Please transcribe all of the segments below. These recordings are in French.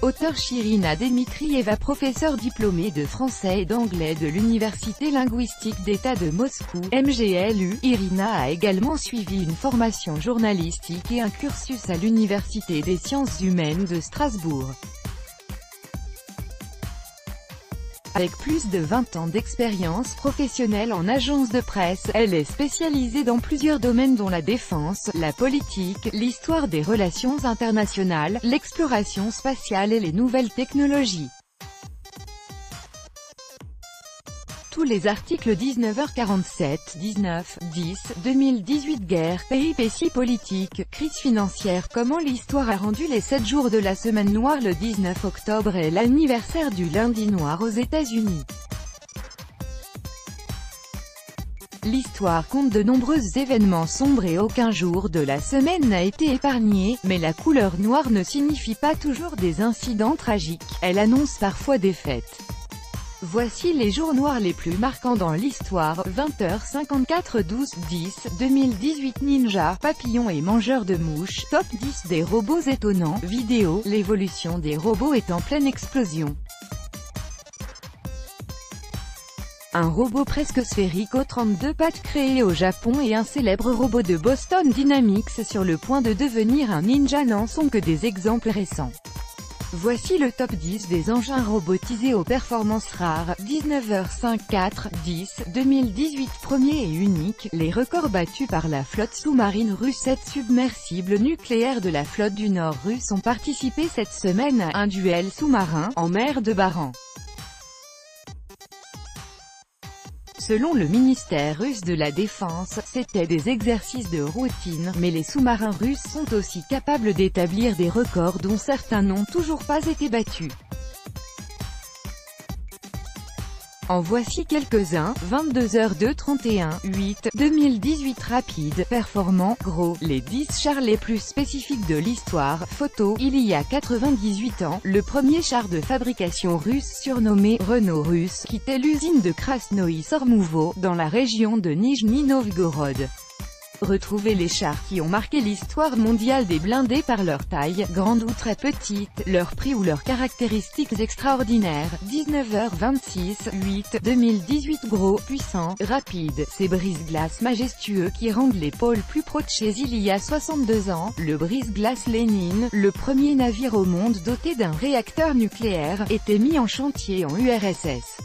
Auteur Chirina Dmitrieva, professeure diplômée de français et d'anglais de l'Université linguistique d'État de Moscou, MGLU, Irina a également suivi une formation journalistique et un cursus à l'Université des sciences humaines de Strasbourg. Avec plus de 20 ans d'expérience professionnelle en agence de presse, elle est spécialisée dans plusieurs domaines dont la défense, la politique, l'histoire des relations internationales, l'exploration spatiale et les nouvelles technologies. Tous les articles 19h47, 19, 10, 2018 Guerre, péripéties politiques, crise financière. Comment l'histoire a rendu les 7 jours de la semaine noire. Le 19 octobre est l'anniversaire du lundi noir aux États-Unis. L'histoire compte de nombreux événements sombres et aucun jour de la semaine n'a été épargné, mais la couleur noire ne signifie pas toujours des incidents tragiques, elle annonce parfois des fêtes. Voici les jours noirs les plus marquants dans l'histoire. 20h54 12 10 2018 Ninja, papillons et mangeurs de mouches. Top 10 des robots étonnants. Vidéo, l'évolution des robots est en pleine explosion. Un robot presque sphérique aux 32 pattes créé au Japon et un célèbre robot de Boston Dynamics sur le point de devenir un ninja n'en sont que des exemples récents. Voici le top 10 des engins robotisés aux performances rares. 19h54 10 2018 Premier et unique, les records battus par la flotte sous-marine russe. 7 submersibles nucléaires de la flotte du Nord russe ont participé cette semaine à un duel sous-marin, en mer de Baran. Selon le ministère russe de la Défense, c'étaient des exercices de routine, mais les sous-marins russes sont aussi capables d'établir des records dont certains n'ont toujours pas été battus. En voici quelques-uns. 22h02 31 8 2018 Rapide, performant, gros, les 10 chars les plus spécifiques de l'histoire. Photo, il y a 98 ans, le premier char de fabrication russe surnommé Renault russe quittait l'usine de Krasnoï-Sormouvo, dans la région de Nijni Novgorod. Retrouvez les chars qui ont marqué l'histoire mondiale des blindés par leur taille, grande ou très petite, leur prix ou leurs caractéristiques extraordinaires. 19h26 8 2018 Gros, puissant, rapide, ces brise-glaces majestueux qui rendent les pôles plus proches. Il y a 62 ans, le brise-glace Lénine, le premier navire au monde doté d'un réacteur nucléaire, était mis en chantier en URSS.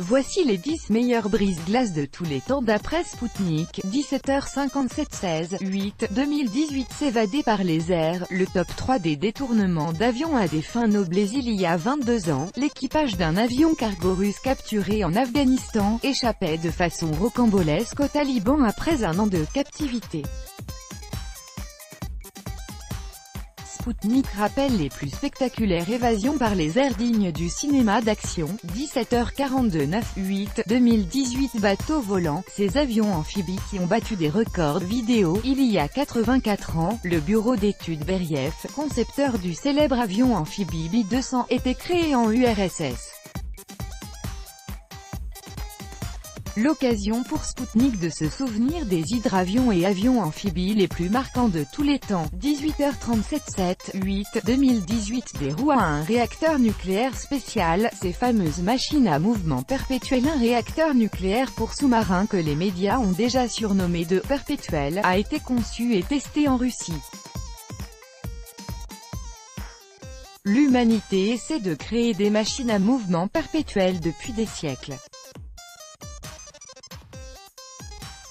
Voici les 10 meilleurs brise-glaces de tous les temps d'après Spoutnik. 17h57 16 8 2018 S'évader par les airs, le top 3 des détournements d'avions à des fins nobles. Il y a 22 ans, l'équipage d'un avion cargo russe capturé en Afghanistan échappait de façon rocambolesque aux talibans après un an de captivité. Spoutnik rappelle les plus spectaculaires évasions par les airs dignes du cinéma d'action. 17h42 9 8 2018 Bateau volant, ces avions amphibies qui ont battu des records vidéo. Il y a 84 ans, le bureau d'études Beriev, concepteur du célèbre avion amphibie B-200, était créé en URSS. L'occasion pour Spoutnik de se souvenir des hydravions et avions amphibies les plus marquants de tous les temps. 18h37 7 8 2018 Des roues à un réacteur nucléaire spécial, ces fameuses machines à mouvement perpétuel. Un réacteur nucléaire pour sous-marin que les médias ont déjà surnommé de « perpétuel » a été conçu et testé en Russie. L'humanité essaie de créer des machines à mouvement perpétuel depuis des siècles.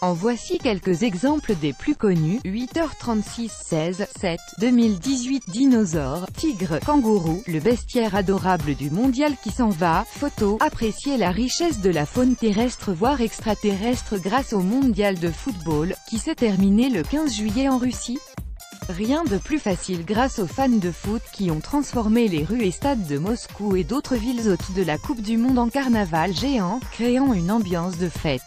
En voici quelques exemples des plus connus. 8h36 16 7 2018 Dinosaures, tigres, kangourous, le bestiaire adorable du mondial qui s'en va. Photo, appréciez la richesse de la faune terrestre voire extraterrestre grâce au mondial de football, qui s'est terminé le 15 juillet en Russie. Rien de plus facile grâce aux fans de foot qui ont transformé les rues et stades de Moscou et d'autres villes hôtes de la Coupe du Monde en carnaval géant, créant une ambiance de fête.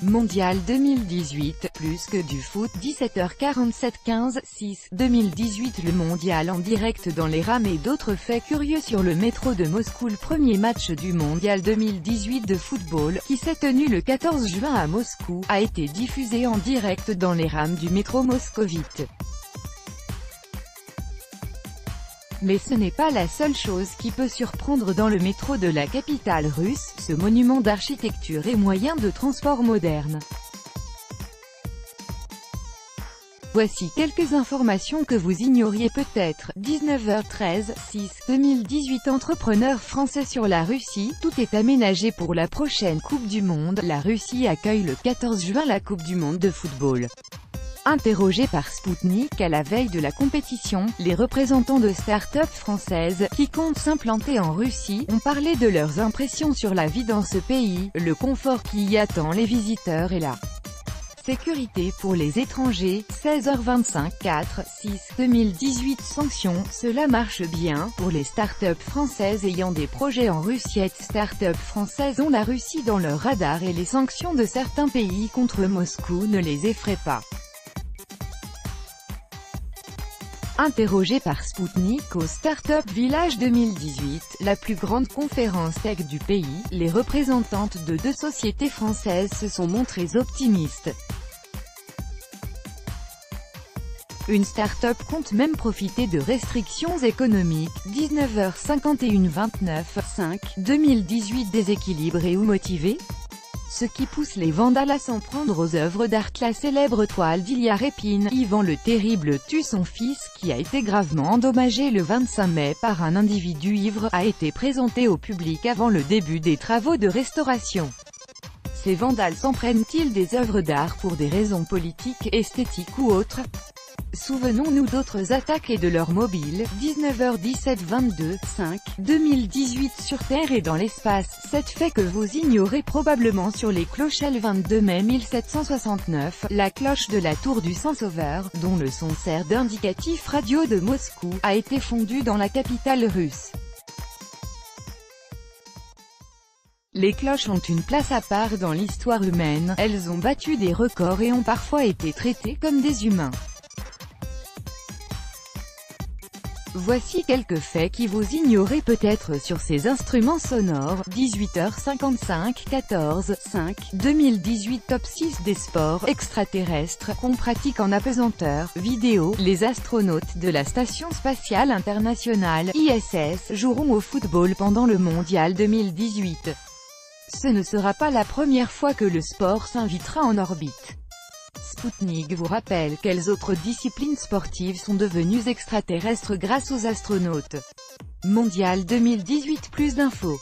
Mondial 2018, plus que du foot. 17h47 15 6 2018 Le mondial en direct dans les rames et d'autres faits curieux sur le métro de Moscou. Le premier match du mondial 2018 de football, qui s'est tenu le 14 juin à Moscou, a été diffusé en direct dans les rames du métro moscovite. Mais ce n'est pas la seule chose qui peut surprendre dans le métro de la capitale russe, ce monument d'architecture et moyen de transport moderne. Voici quelques informations que vous ignoriez peut-être. 19h13, 2018 Entrepreneurs français sur la Russie. Tout est aménagé pour la prochaine Coupe du Monde. La Russie accueille le 14 juin la Coupe du Monde de football. Interrogés par Sputnik à la veille de la compétition, les représentants de start-up françaises, qui comptent s'implanter en Russie, ont parlé de leurs impressions sur la vie dans ce pays, le confort qui y attend les visiteurs et la sécurité pour les étrangers. 16h25, 2018 Sanctions, cela marche bien, pour les start-up françaises ayant des projets en Russie. Start-up françaises ont la Russie dans leur radar et les sanctions de certains pays contre Moscou ne les effraient pas. Interrogé par Sputnik au Startup Village 2018, la plus grande conférence tech du pays, les représentantes de 2 sociétés françaises se sont montrées optimistes. Une start-up compte même profiter de restrictions économiques. 19h51 29/5 2018 Déséquilibré ou motivé? Ce qui pousse les vandales à s'en prendre aux œuvres d'art. La célèbre toile d'Ilya Repin, Ivan le Terrible tue son fils, qui a été gravement endommagé le 25 mai par un individu ivre, a été présentée au public avant le début des travaux de restauration. Ces vandales s'en prennent-ils des œuvres d'art pour des raisons politiques, esthétiques ou autres? Souvenons-nous d'autres attaques et de leurs mobiles. 19h17 22/5 2018 sur Terre et dans l'espace. 7 faits que vous ignorez probablement sur les cloches. Le 22 mai 1769, la cloche de la tour du Saint-Sauveur, dont le son sert d'indicatif radio de Moscou, a été fondue dans la capitale russe. Les cloches ont une place à part dans l'histoire humaine, elles ont battu des records et ont parfois été traitées comme des humains. Voici quelques faits qui vous ignorez peut-être sur ces instruments sonores. 18h55 14/5 2018 Top 6 des sports extraterrestres qu'on pratique en apesanteur vidéo. Les astronautes de la Station spatiale internationale (ISS) joueront au football pendant le mondial 2018. Ce ne sera pas la première fois que le sport s'invitera en orbite. Sputnik vous rappelle quelles autres disciplines sportives sont devenues extraterrestres grâce aux astronautes. Mondial 2018. Plus d'infos.